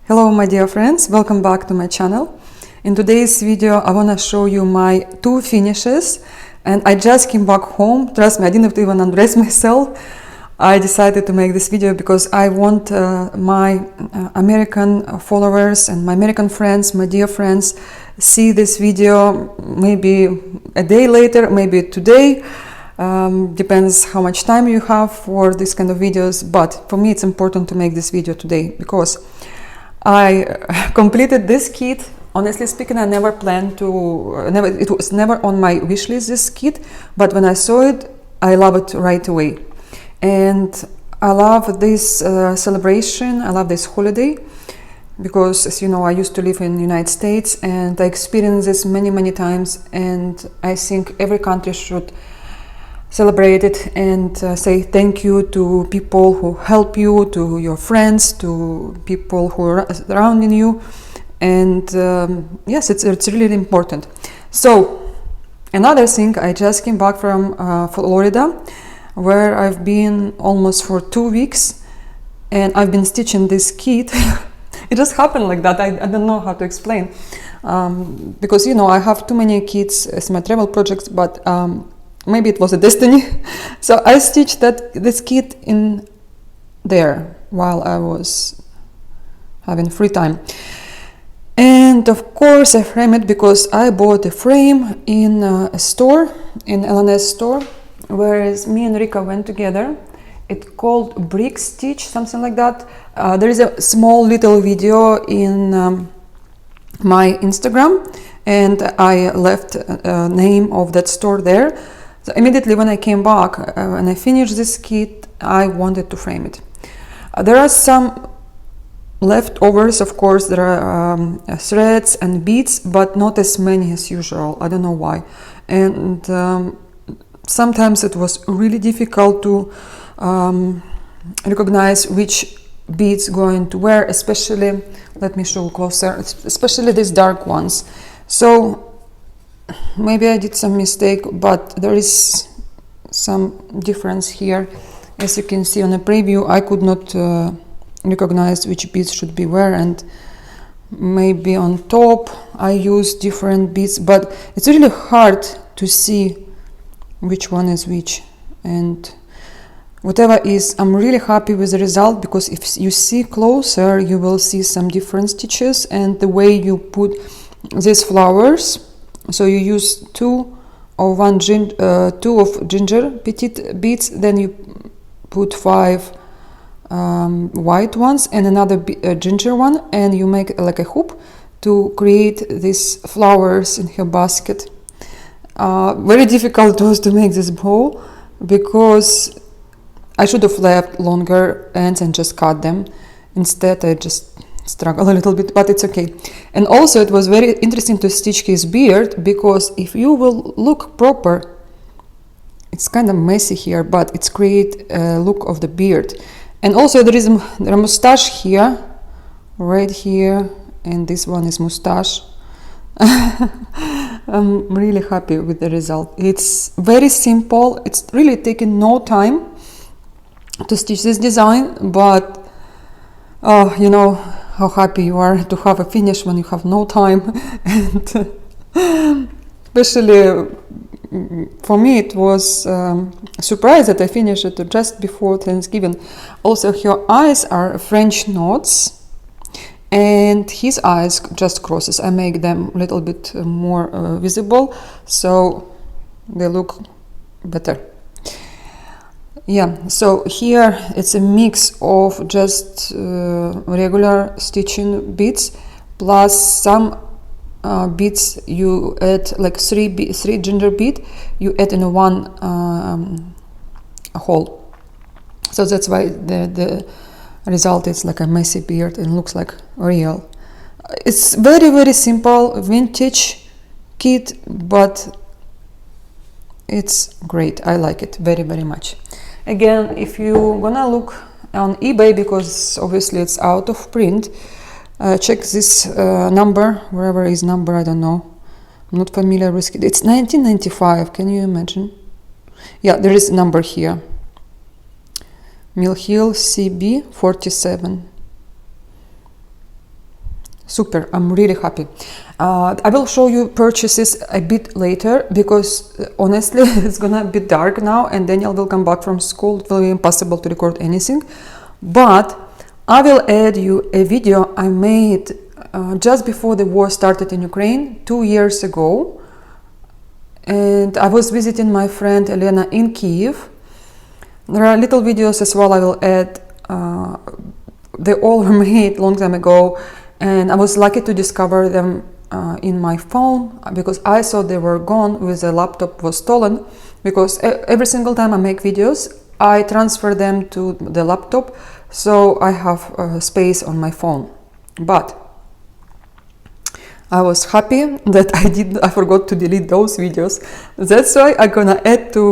Hello my dear friends, welcome back to my channel. In today's video I want to show you my two finishes, and I just came back home. Trust me, I didn't even undress myself. I decided to make this video because I want my American followers and my American friends, my dear friends, see this video maybe a day later, maybe today. Depends how much time you have for this kind of videos, but for me it's important to make this video today because I completed this kit. Honestly speaking, I never planned to, it was never on my wish list, this kit, but when I saw it, I love it right away. And I love this celebration, I love this holiday, because as you know, I used to live in the United States and I experienced this many times, and I think every country should celebrate it and say thank you to people who help you, to your friends, to people who are surrounding you. And yes, it's really important. So another thing, I just came back from Florida, where I've been almost for 2 weeks, and I've been stitching this kit. It just happened like that. I don't know how to explain, because you know, I have too many kits as my travel projects, but maybe it was a destiny. So I stitched this kit in there while I was having free time. And of course I frame it because I bought a frame in a store, in LNS store, whereas me and Rika went together. It's called Brick Stitch, something like that. There is a small little video in my Instagram, and I left a name of that store there. So immediately when I came back, when I finished this kit, I wanted to frame it. There are some leftovers, of course. There are threads and beads, but not as many as usual. I don't know why. And sometimes it was really difficult to recognize which beads going to wear, especially, let me show closer, especially these dark ones. So maybe I did some mistake, but there is some difference here. As you can see on the preview, I could not recognize which beads should be where, and maybe on top I use different beads, but it's really hard to see which one is which. And whatever is, I'm really happy with the result, because if you see closer, you will see some different stitches and the way you put these flowers. So you use two of ginger petite beads, then you put 5 white ones and another ginger one, and you make like a hoop to create these flowers in her basket. Very difficult was to make this bow, because I should have left longer ends and just cut them. Instead I just struggle a little bit, but it's okay. And also it was very interesting to stitch his beard, because if you will look proper, it's kind of messy here, but it's create a look of the beard. And also there is a mustache here, right here, and this one is mustache. I'm really happy with the result. It's very simple. It's really taken no time to stitch this design, but you know how happy you are to have a finish when you have no time. And especially for me, it was a surprise that I finished it just before Thanksgiving. Also, her eyes are French knots, and his eyes just crosses. I make them a little bit more visible, so they look better. Yeah, so here it's a mix of just regular stitching beads plus some beads. You add like three ginger bead you add in one hole, so that's why the result is like a messy beard and looks like real. It's very simple vintage kit, but it's great. I like it very much. Again, if you're gonna look on eBay, because obviously it's out of print, check this number, wherever is number, I don't know. I'm not familiar with it. It's 1995, can you imagine? Yeah, there is a number here. Mill Hill CB 47. super. I'm really happy. I will show you purchases a bit later because honestly it's gonna be dark now and Daniel will come back from school. It will be impossible to record anything, but I will add you a video I made just before the war started in Ukraine 2 years ago, and I was visiting my friend Elena in Kiev. There are little videos as well I will add. They all were made long time ago, and I was lucky to discover them in my phone because I thought they were gone with the laptop was stolen, because every single time I make videos I transfer them to the laptop so I have space on my phone. But I was happy that I forgot to delete those videos. That's why I'm gonna add to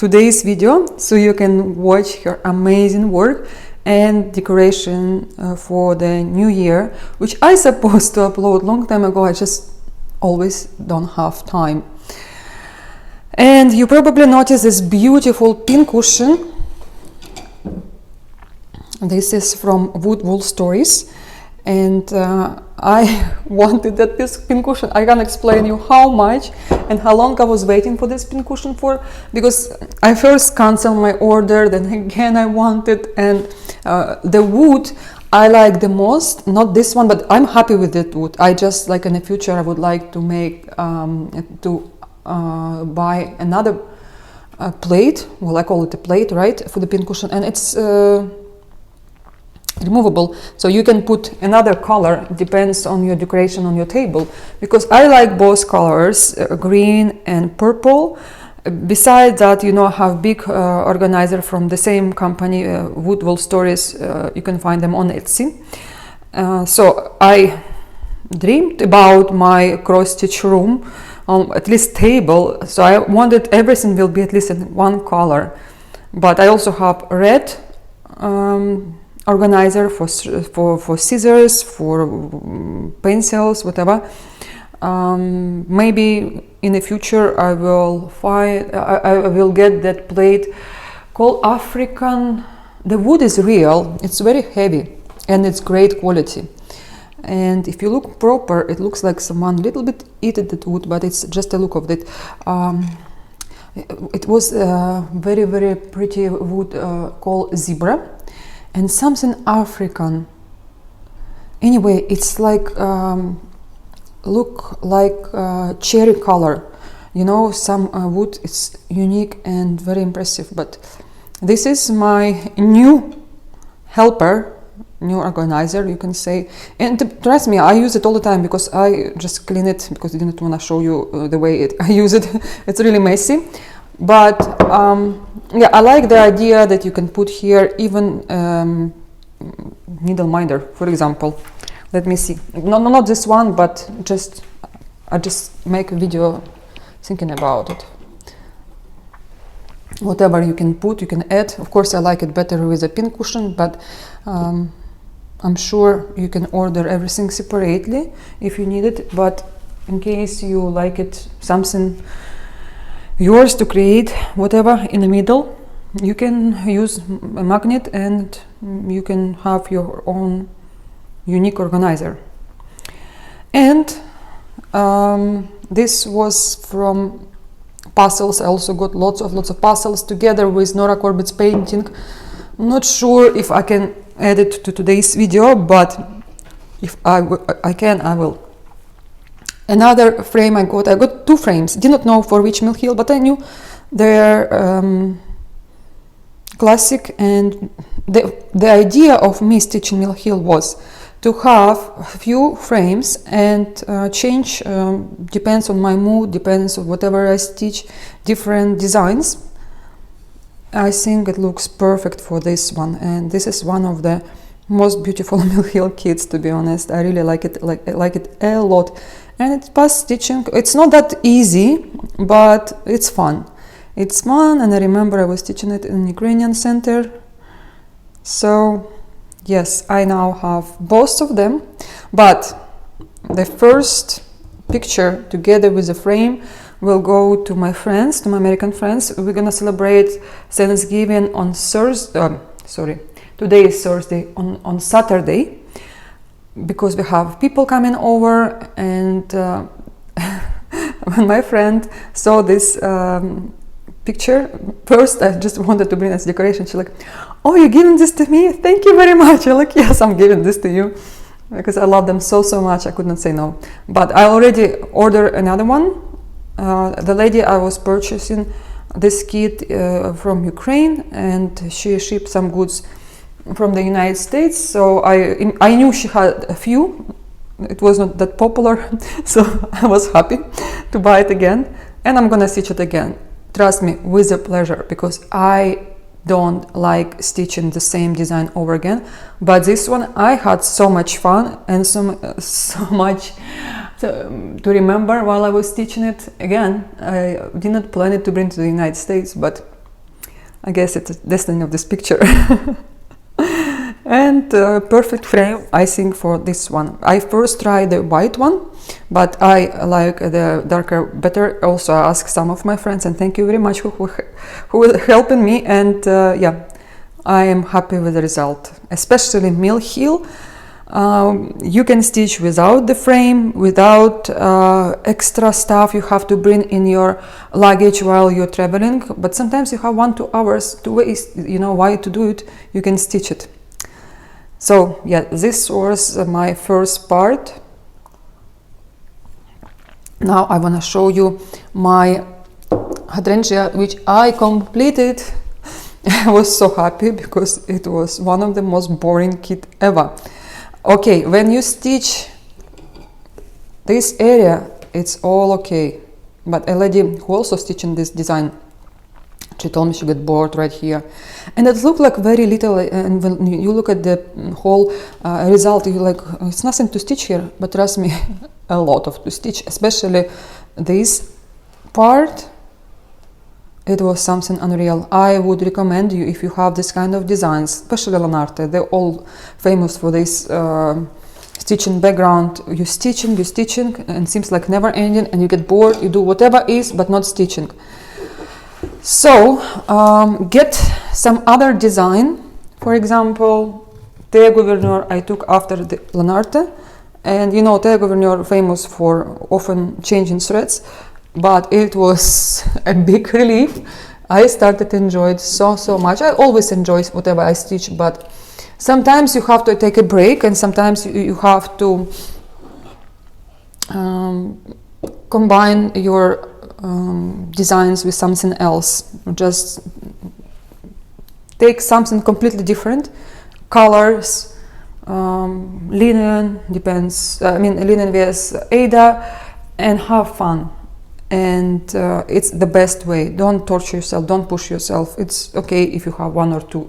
today's video so you can watch her amazing work and decoration for the new year, which I supposed to upload long time ago. I just always don't have time. And you probably notice this beautiful pin cushion. This is from Wool Stories, and I wanted that pin cushion. I can't explain you how much and how long I was waiting for this pin cushion for, because I first canceled my order, then again I wanted, and the wood I like the most, not this one, but I'm happy with that wood. I just like in the future I would like to make buy another plate. Well, I call it a plate, right, for the pin cushion, and it's removable, so you can put another color, depends on your decoration on your table, because I like both colors, green and purple. Besides that, you know, I have big organizer from the same company, Wool Stories. You can find them on Etsy. So I dreamed about my cross-stitch room, at least table, so I wanted everything will be at least in one color. But I also have red organizer for scissors, for pencils, whatever. Maybe in the future I will get that plate called African. The wood is real, it's very heavy and it's great quality, and if you look proper it looks like someone little bit eaten that wood, but it's just a look of it. It was a very, very pretty wood called zebra and something African. Anyway, it's like look like cherry color, you know, some wood. It's unique and very impressive. But this is my new helper, new organizer, you can say, and trust me, I use it all the time because I just clean it because I didn't want to show you the way I use it. It's really messy, but yeah, I like the idea that you can put here even needle minder, for example. Let me see. No, not this one, but I just make a video thinking about it. Whatever you can put, you can add. Of course, I like it better with a pin cushion, but I'm sure you can order everything separately if you need it. But in case you like it, something yours to create, whatever in the middle, you can use a magnet and you can have your own unique organizer. And this was from puzzles. I also got lots of puzzles together with Nora Corbett's painting. I'm not sure if I can add it to today's video, but if I can, I will. Another frame I got two frames. Did not know for which Mill Hill, but I knew they're classic, and the idea of me stitching Mill Hill was to have a few frames and change, depends on my mood, depends on whatever I stitch, different designs. I think it looks perfect for this one, and this is one of the most beautiful Mill Hill kits, to be honest. I really like it, like it a lot, and it's past stitching. It's not that easy, but it's fun. It's fun, and I remember I was teaching it in Ukrainian center. So yes, I now have both of them, but the first picture together with the frame will go to my friends, to my American friends. We're gonna celebrate Thanksgiving on Thursday. Today is Thursday. On Saturday, because we have people coming over, and when my friend saw this picture, first I just wanted to bring as decoration. She's like, "Oh, you're giving this to me? Thank you very much." I'm like, "Yes, I'm giving this to you," because I love them so much. I could not say no. But I already ordered another one. The lady I was purchasing this kit from Ukraine, and she shipped some goods from the United States, so I knew she had a few. It was not that popular, so I was happy to buy it again, and I'm gonna stitch it again. Trust me, with a pleasure, because I don't like stitching the same design over again. But this one, I had so much fun and so much to remember while I was stitching it. Again, I did not plan it to bring to the United States, but I guess it's the destiny of this picture. And perfect frame, I think, for this one. I first tried the white one, but I like the darker better. Also, I asked some of my friends, and thank you very much who were helping me. And yeah, I am happy with the result, especially mill heel. You can stitch without the frame, without extra stuff you have to bring in your luggage while you're traveling. But sometimes you have 1-2 hours to waste, you know, why to do it? You can stitch it. So yeah, this was my first part. Now I want to show you my hydrangea, which I completed. I was so happy because it was one of the most boring kit ever. Okay, when you stitch this area, it's all okay. But a lady who also stitching this design, she told me she got bored right here, and it looked like very little. And when you look at the whole result, you're like, it's nothing to stitch here. But trust me, a lot of to stitch, especially this part. It was something unreal. I would recommend you, if you have this kind of designs, especially Lanarte, they're all famous for this stitching background. You're stitching, and it seems like never ending, and you get bored, you do whatever is, but not stitching. So get some other design. For example, Thea Gouverneur I took after the Lanarte, and you know Thea Gouverneur famous for often changing threads, but it was a big relief. I started to enjoy it so much. I always enjoy whatever I stitch, but sometimes you have to take a break, and sometimes you have to combine your designs with something else. Just take something completely different, colors, linen, depends, linen with Ada, and have fun. And it's the best way. Don't torture yourself, don't push yourself. It's okay if you have 1 or 2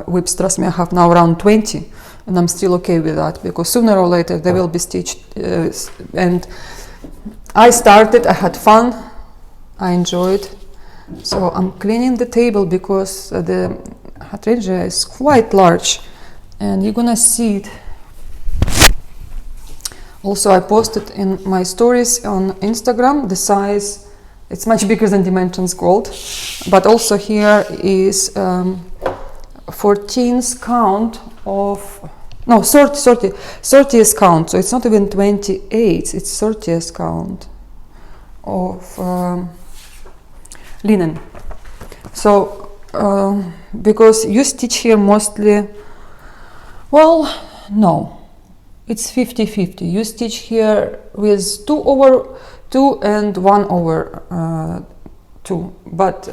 WIPs. Trust me, I have now around 20, and I'm still okay with that, because sooner or later they will be stitched. And I started, I had fun, I enjoyed. So I'm cleaning the table because the hydrangea is quite large, and you're gonna see it. Also, I posted in my stories on Instagram the size. It's much bigger than dimensions gold, but also here is 14th count of, no, 30th count, so it's not even 28, it's 30th count of linen. So because you stitch here mostly, well, no, it's 50-50. You stitch here with 2/2 and 1/2, but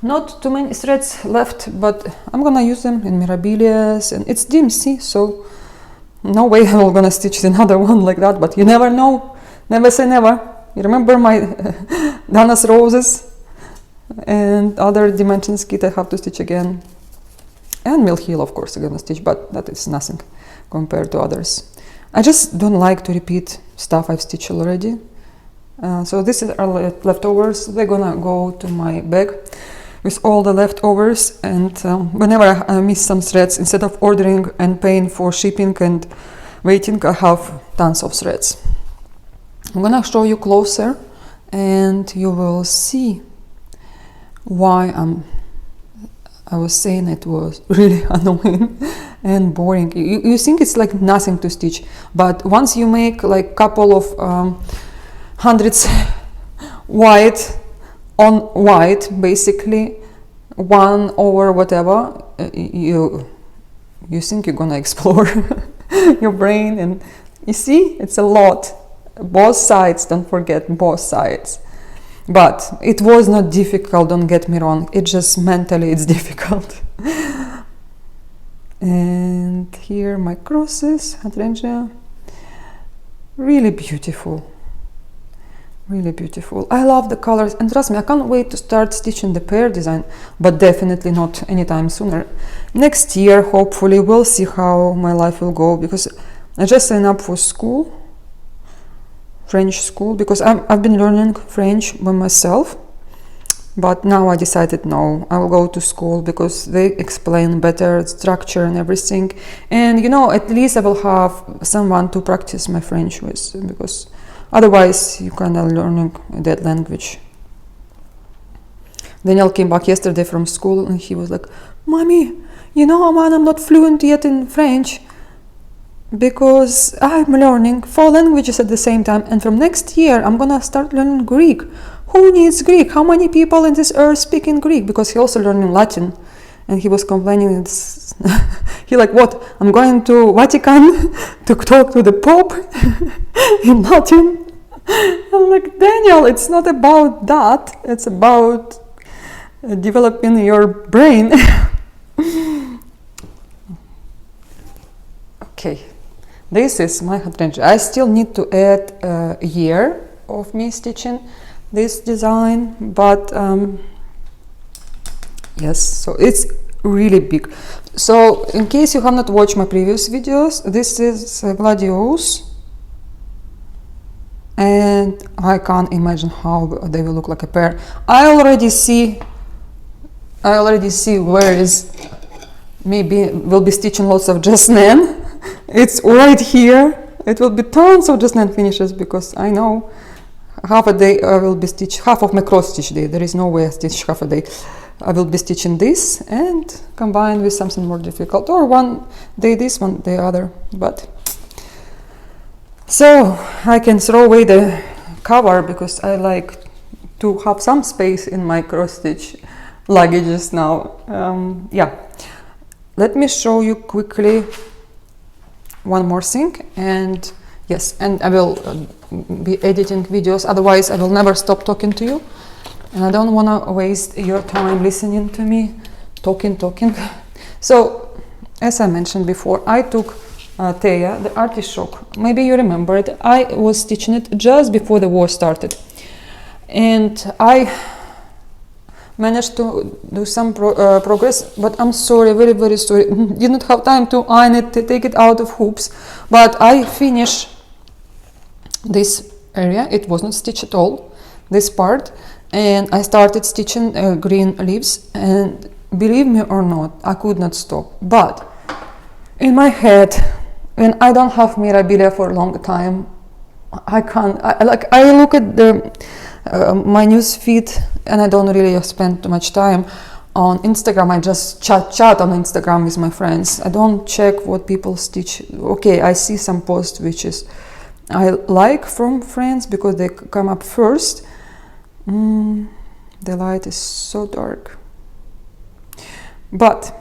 not too many threads left, but I'm gonna use them in mirabilias, and it's DMC, so no way I'm gonna stitch another one like that, but you never know. Never say never. You remember my Dana's roses and other dimensions kit I have to stitch again, and mill heel of course I'm gonna stitch, but that is nothing compared to others. I just don't like to repeat stuff I've stitched already. So this is our leftovers. They're gonna go to my bag with all the leftovers, and whenever I miss some threads, instead of ordering and paying for shipping and waiting, I have tons of threads. I'm gonna show you closer, and you will see why I'm I was saying it was really annoying and boring. You think it's like nothing to stitch, but once you make like couple of hundreds white on white, basically 1 over whatever, you think you're gonna explore your brain, and you see it's a lot. Both sides, don't forget, both sides. But it was not difficult, don't get me wrong, it just mentally it's difficult. And here my crosses, hydrangea, really beautiful, really beautiful. I love the colors, and trust me, I can't wait to start stitching the pear design, but definitely not anytime sooner. Next year, hopefully, we'll see how my life will go, because I just signed up for school, French school, because I've been learning French by myself, but now I decided no, I will go to school because they explain better structure and everything, and you know, at least I will have someone to practice my French with, because otherwise you kind of learning that language. Daniel came back yesterday from school and he was like, "Mommy, you know, man, I'm not fluent yet in French, because I'm learning 4 languages at the same time, and from next year I'm gonna start learning Greek. Who needs Greek? How many people in this earth speak in Greek?" Because he also learning Latin, and he was complaining. He like, "What? I'm going to Vatican to talk to the Pope in Latin?" I'm like, "Daniel, it's not about that. It's about developing your brain." Okay. This is my hydrangea. I still need to add a year of me stitching this design, but yes, so it's really big. So in case you have not watched my previous videos, this is gladiolus, and I can't imagine how they will look like a pair. I already see where is maybe we'll be stitching lots of jasmine. It's right here. It will be tons of jasmine finishes, because I know half a day I will be stitching half of my cross stitch day. There is no way I stitch half a day. I will be stitching this and combine with something more difficult, or one day this, one day other. But so I can throw away the cover, because I like to have some space in my cross stitch luggages now. Yeah, let me show you quickly one more thing, and yes, and I will be editing videos, otherwise I will never stop talking to you, and I don't want to waste your time listening to me talking. So as I mentioned before, I took Thea, the artichoke. Maybe you remember it. I was stitching it just before the war started, and I managed to do some progress, but I'm sorry, very sorry, didn't have time to iron it, to take it out of hoops, but I finished this area. It wasn't stitched at all, this part, and I started stitching green leaves, and believe me or not, I could not stop. But in my head, when I don't have mirabilia for a long time, I can't, I look at the my news feed, and I don't really spend too much time on Instagram. I just chat on Instagram with my friends. I don't check what people stitch. Okay, I see some posts which is I like from friends, because they come up first. The light is so dark, but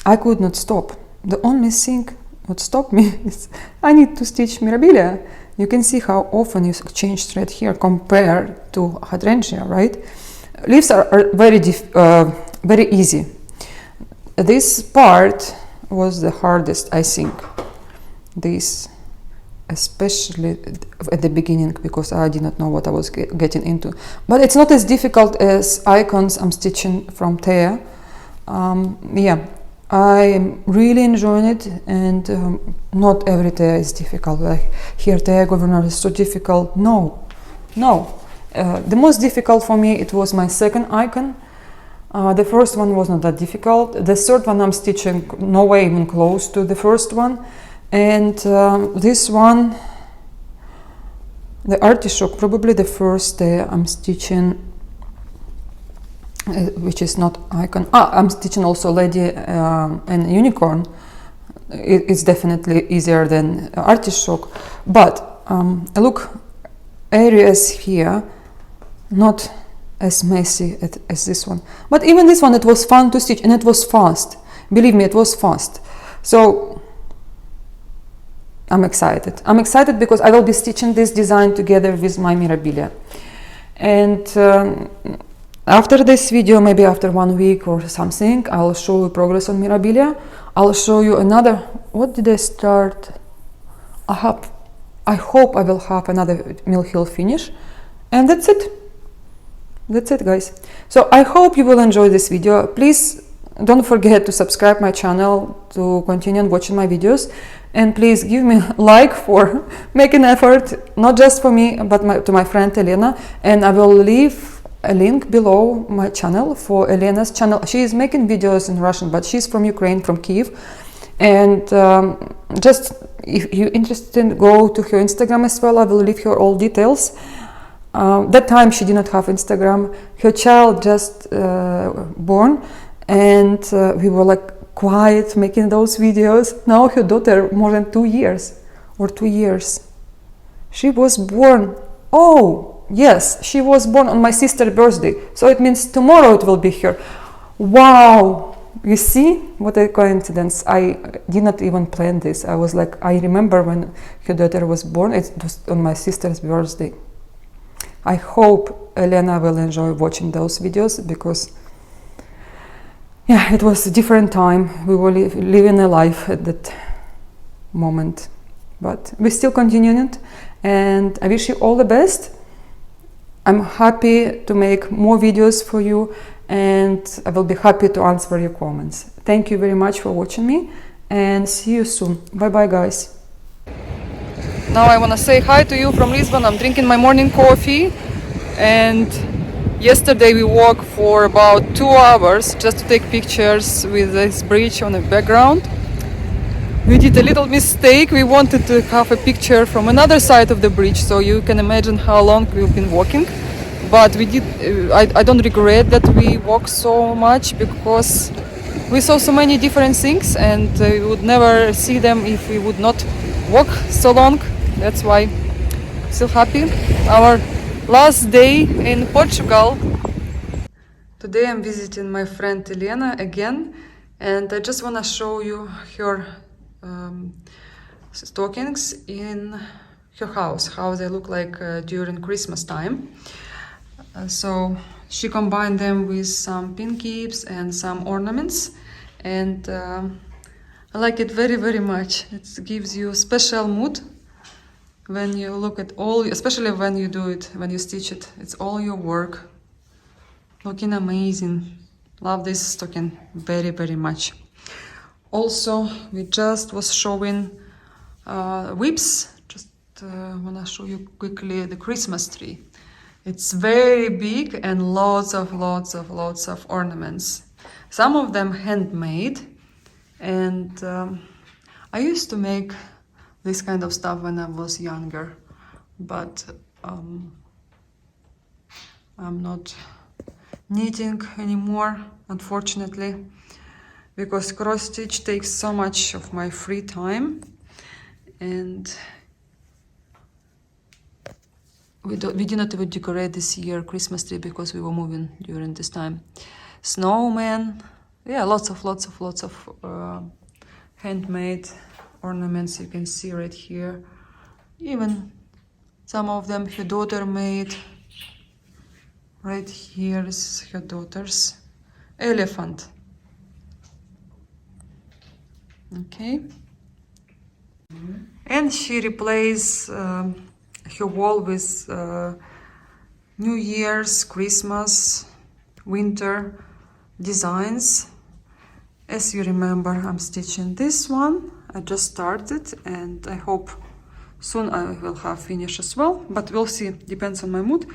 I could not stop. The only thing what stopped me is I need to stitch mirabilia. You can see how often you change thread here compared to hydrangea, right? Leaves are very easy. This part was the hardest, I think. This, especially at the beginning, because I did not know what I was getting into. But it's not as difficult as icons I'm stitching from Thea. Yeah, I'm really enjoying it, and not every Thea is difficult. Like here, Thea Gouverneur is so difficult. No. The most difficult for me, it was my second icon. The first one was not that difficult. The third one I'm stitching no way even close to the first one. And this one, the artichoke, probably the first Thea I'm stitching which is not icon. I'm stitching also lady and unicorn. It's definitely easier than artichoke, but look, areas here not as messy as this one, but even this one, it was fun to stitch and it was fast. Believe me, it was fast. So I'm excited because I will be stitching this design together with my Mirabilia. And after this video, maybe after 1 week or something, I'll show you progress on Mirabilia. I'll show you another, what did I start? I hope I will have another Mill Hill finish. And that's it. That's it, guys. So I hope you will enjoy this video. Please don't forget to subscribe my channel to continue watching my videos. And please give me a like for making effort, not just for me, but to my friend Elena. And I will leave a link below my channel for Elena's channel. She is making videos in Russian, but she's from Ukraine, from Kyiv. And just if you're interested, go to her Instagram as well. I will leave her all details. That time she did not have Instagram. Her child just born, and we were like quiet making those videos. Now her daughter more than 2 years or 2 years. She was born. Oh yes, she was born on my sister's birthday. So it means tomorrow it will be her. Wow. You see what a coincidence. I did not even plan this. I was like, I remember when her daughter was born, it was on my sister's birthday. I hope Elena will enjoy watching those videos because, yeah, it was a different time. We were living a life at that moment. But we still continuing it, and I wish you all the best. I'm happy to make more videos for you, and I will be happy to answer your comments. Thank you very much for watching me, and see you soon. Bye bye, guys. Now I want to say hi to you from Lisbon. I'm drinking my morning coffee, and yesterday we walked for about 2 hours just to take pictures with this bridge on the background. We did a little mistake. We wanted to have a picture from another side of the bridge, so you can imagine how long we've been walking. But we did. I don't regret that we walked so much because we saw so many different things, and we would never see them if we would not walk so long. That's why I'm still happy. Our last day in Portugal. Today I'm visiting my friend Elena again, and I just want to show you her stockings in her house, how they look like during Christmas time. So she combined them with some pin keeps and some ornaments, and I like it very, very much. It gives you a special mood when you look at all, especially when you do it, when you stitch it. It's all your work. Looking amazing. Love this stocking very, very much. Also, we just was showing WIPs. Just want to show you quickly the Christmas tree. It's very big and lots of ornaments. Some of them handmade, and I used to make this kind of stuff when I was younger, but I'm not knitting anymore, unfortunately, because cross stitch takes so much of my free time, and we did not even decorate this year Christmas tree because we were moving during this time. Snowman, yeah, lots of handmade ornaments you can see right here. Even some of them her daughter made. Right here is her daughter's elephant. Okay. And she replaced her wall with New Year's, Christmas, winter designs. As you remember, I'm stitching this one. I just started, and I hope soon I will have finished as well, but we'll see. Depends on my mood,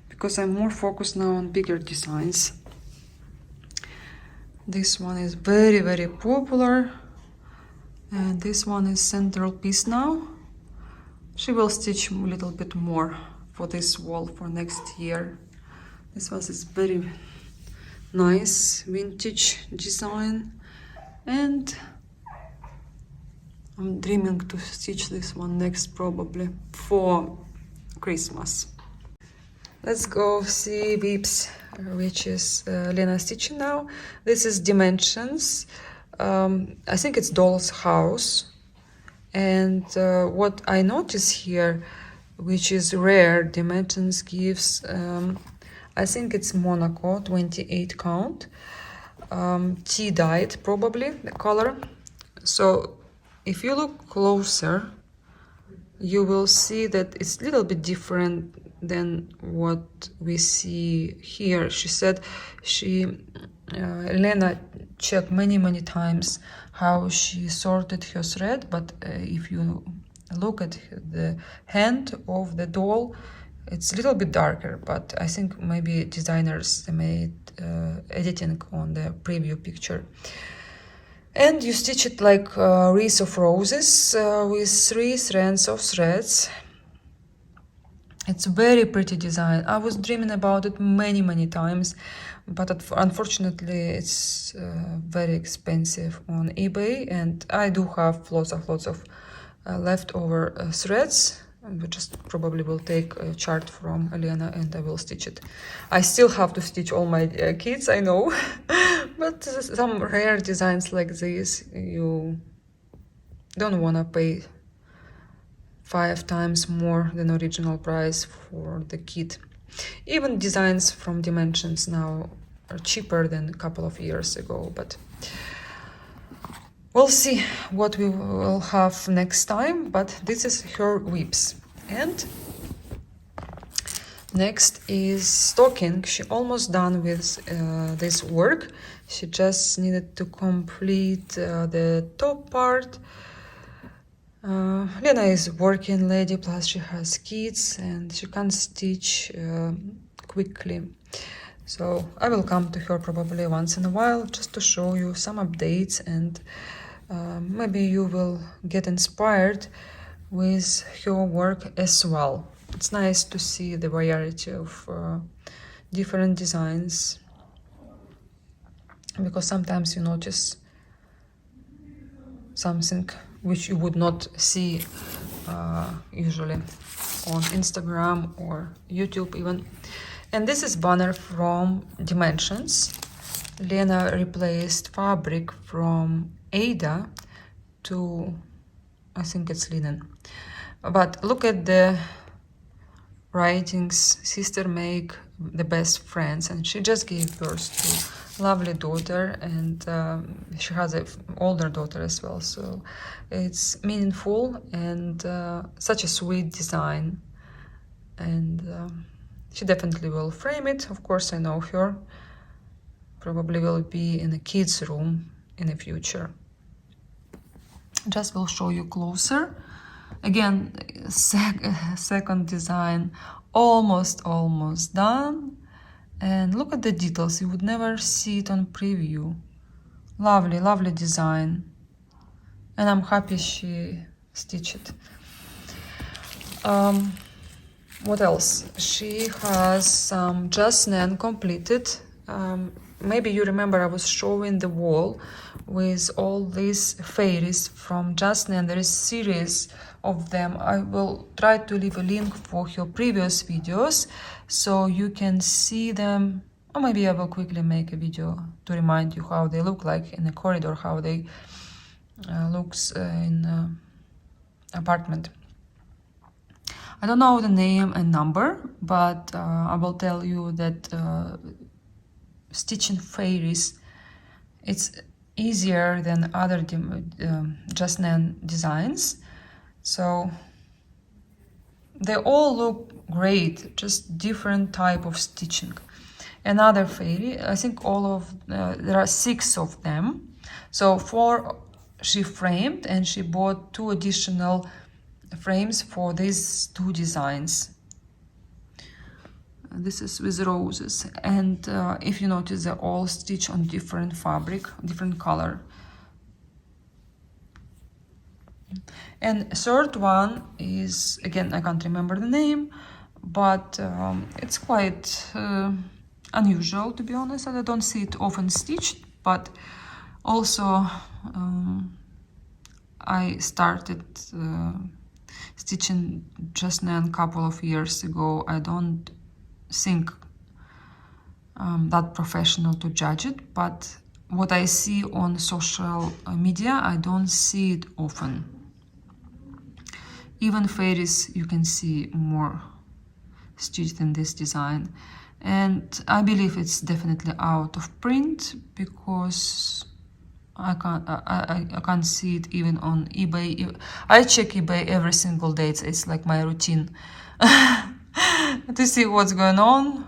because I'm more focused now on bigger designs. This one is very, very popular, and this one is central piece now. She will stitch a little bit more for this wall for next year. This one is very, nice vintage design, and I'm dreaming to stitch this one next, probably for Christmas. Let's go see WIPs, which is Lena stitching now. This is Dimensions. I think it's Doll's House. And what I notice here, which is rare, Dimensions gives, I think it's Monaco, 28 count. Tea dyed, probably, the color. So if you look closer, you will see that it's a little bit different than what we see here. She said Elena checked many times how she sorted her thread, but if you look at the hand of the doll, it's a little bit darker, but I think maybe designers made editing on the preview picture. And you stitch it like a wreath of roses with 3 strands of threads. It's a very pretty design. I was dreaming about it many times, but unfortunately it's very expensive on eBay, and I do have lots of leftover threads. We just probably will take a chart from Elena and I will stitch it. I still have to stitch all my kids, I know, but some rare designs like this, you don't want to pay 5 times more than original price for the kit. Even designs from Dimensions now are cheaper than a couple of years ago, but we'll see what we will have next time. But this is her WIPs. And next is stocking. She almost done with this work. She just needed to complete the top part. Lena is working lady, plus she has kids and she can't stitch quickly. So I will come to her probably once in a while just to show you some updates, and maybe you will get inspired with her work as well. It's nice to see the variety of different designs, because sometimes you notice something which you would not see usually on Instagram or YouTube even. And this is banner from Dimensions. Lena replaced fabric from Ada to, I think it's linen. But look at the writings. Sister make the best friends, and she just gave birth to lovely daughter, and she has an older daughter as well, so it's meaningful and such a sweet design. And she definitely will frame it. Of course, I know her, probably will be in a kids room in the future. Just will show you closer. Again, second design almost done. And look at the details, you would never see it on preview. Lovely design. And I'm happy she stitched it. What else? She has some Jasnan completed. Maybe you remember I was showing the wall with all these fairies from Jasnan. There is a series of them. I will try to leave a link for her previous videos so you can see them, or maybe I will quickly make a video to remind you how they look like in the corridor, how they looks in apartment. I don't know the name and number, but I will tell you that stitching fairies, it's easier than other Jasnan designs. So they all look great, just different type of stitching. Another fairy, I think all of, there are 6 of them. So 4 she framed, and she bought 2 additional frames for these 2 designs. This is with roses, and if you notice, they're all stitched on different fabric, different color. And third one is, again, I can't remember the name, but it's quite unusual, to be honest, and I don't see it often stitched, but also I started stitching just now a couple of years ago. I don't think that professional to judge it, but what I see on social media, I don't see it often. Even fairies, you can see more stitched in this design. And I believe it's definitely out of print because I can't see it even on eBay. I check eBay every single day. It's like my routine to see what's going on,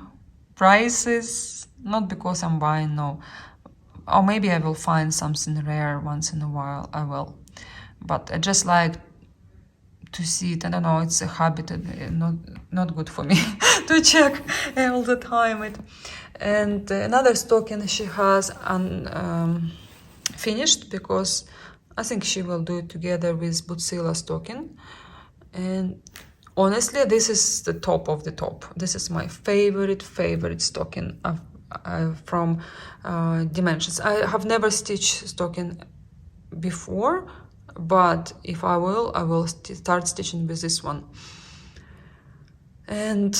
prices, not because I'm buying, no. Or maybe I will find something rare once in a while, I will. But I just like to see it. I don't know, it's a habit, not good for me to check all the time. And another stocking she has finished because I think she will do it together with Butzilla stocking. And honestly, this is the top of the top. This is my favorite stocking from Dimensions. I have never stitched stocking before, but if I will start stitching with this one. And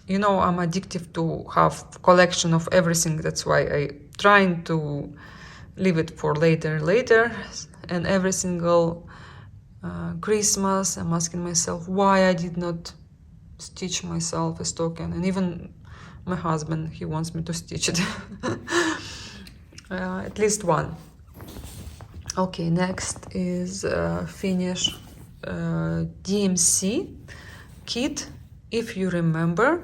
you know, I'm addicted to have collection of everything. That's why I trying to leave it for later. And every single Christmas, I'm asking myself why I did not stitch myself a stocking. And even my husband, he wants me to stitch it. At least one. Okay, next is finish DMC kit. If you remember,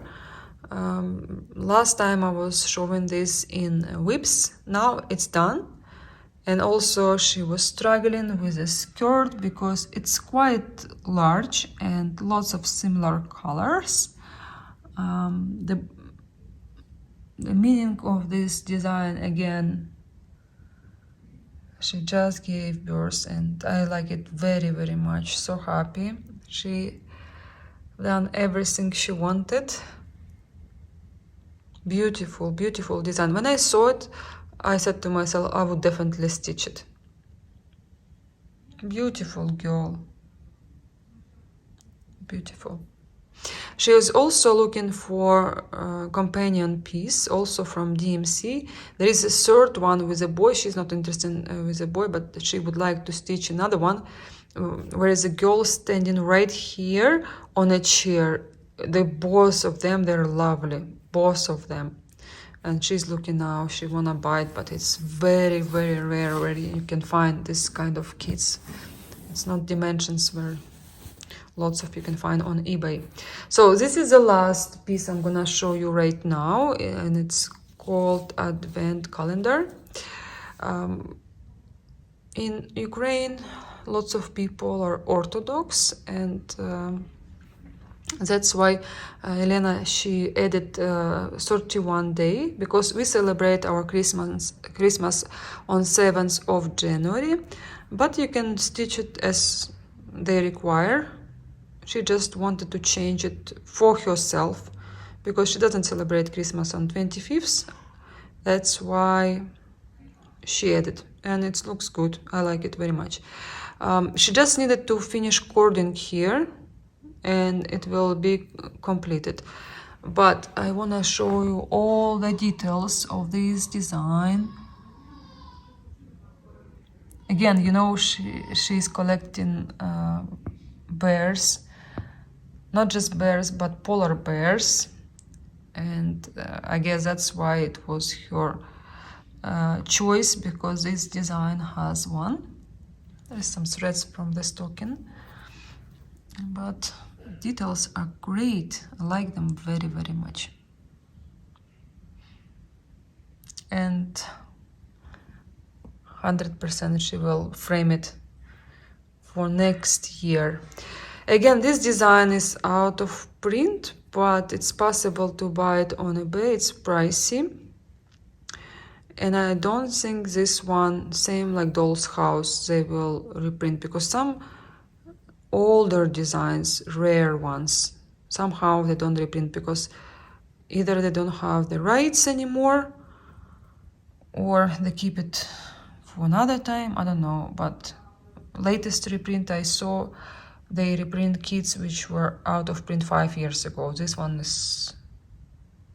last time I was showing this in WIPs. Now it's done. And also she was struggling with a skirt because it's quite large and lots of similar colors. The meaning of this design, again, she just gave birth and I like it very much. So happy. She done everything she wanted. Beautiful design. When I saw it, I said to myself, I would definitely stitch it. Beautiful girl. Beautiful. She is also looking for a companion piece, also from DMC. There is a third one with a boy. She's not interested with a boy, but she would like to stitch another one, where is a girl standing right here on a chair. The both of them, they're lovely, both of them. And she's looking now, she wanna buy it, but it's very rare where you can find this kind of kits. It's not Dimensions where lots of you can find on eBay. So this is the last piece I'm gonna show you right now, and it's called Advent Calendar. In Ukraine, lots of people are Orthodox, and that's why Elena, she added 31 day, because we celebrate our Christmas on 7th of January, but you can stitch it as they require. She just wanted to change it for herself because she doesn't celebrate Christmas on 25th. That's why she added, and it looks good. I like it very much. She just needed to finish cording here and it will be completed. But I want to show you all the details of this design. Again, you know, she's collecting bears, not just bears, but polar bears. And I guess that's why it was her choice, because this design has one. There's some threads from the stocking, but details are great. I like them very much. And 100% she will frame it for next year. Again, this design is out of print, but it's possible to buy it on eBay. It's pricey. And I don't think this one, same like Doll's House, they will reprint, because some older designs, rare ones, somehow they don't reprint, because either they don't have the rights anymore or they keep it for another time, I don't know. But latest reprint I saw, they reprint kits which were out of print 5 years ago. This one is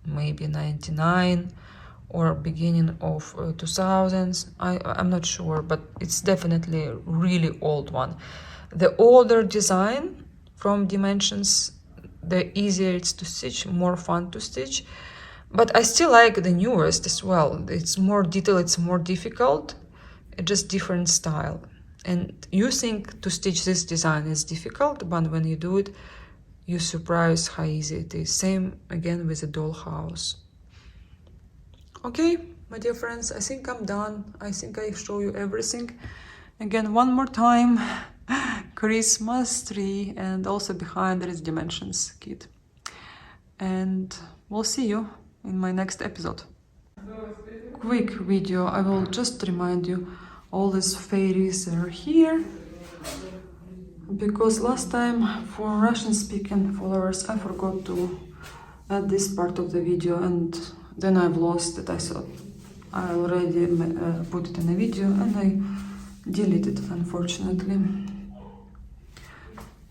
maybe 99 or beginning of 2000s. I'm not sure, but it's definitely a really old one. The older design from Dimensions, the easier it's to stitch, more fun to stitch. But I still like the newest as well. It's more detailed, it's more difficult, it's just different style. And you think to stitch this design is difficult, but when you do it, you're surprised how easy it is. Same again with the dollhouse. Okay, my dear friends, I think I'm done. I think I show you everything. Again, one more time, Christmas tree, and also behind there is Dimensions kit. And we'll see you in my next episode. Quick video, I will just remind you, all these fairies are here, because last time for Russian speaking followers I forgot to add this part of the video, and then I've lost it. I thought I already put it in a video and I deleted it, unfortunately.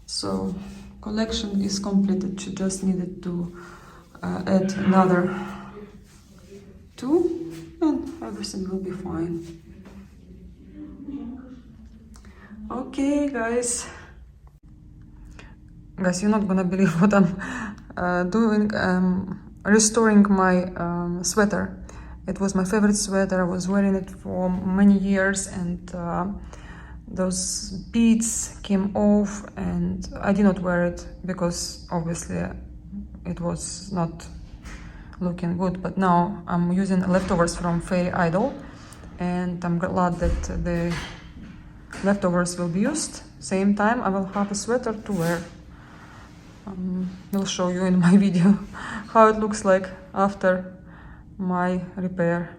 So collection is completed. She just needed to add another 2 and everything will be fine. Okay, guys, you're not gonna believe what I'm doing. Restoring my sweater. It was my favorite sweater. I was wearing it for many years, and those beads came off, and I did not wear it because obviously it was not looking good. But now I'm using leftovers from Fairy Idol, and I'm glad that the leftovers will be used. Same time I will have a sweater to wear. I'll show you in my video how it looks like after my repair.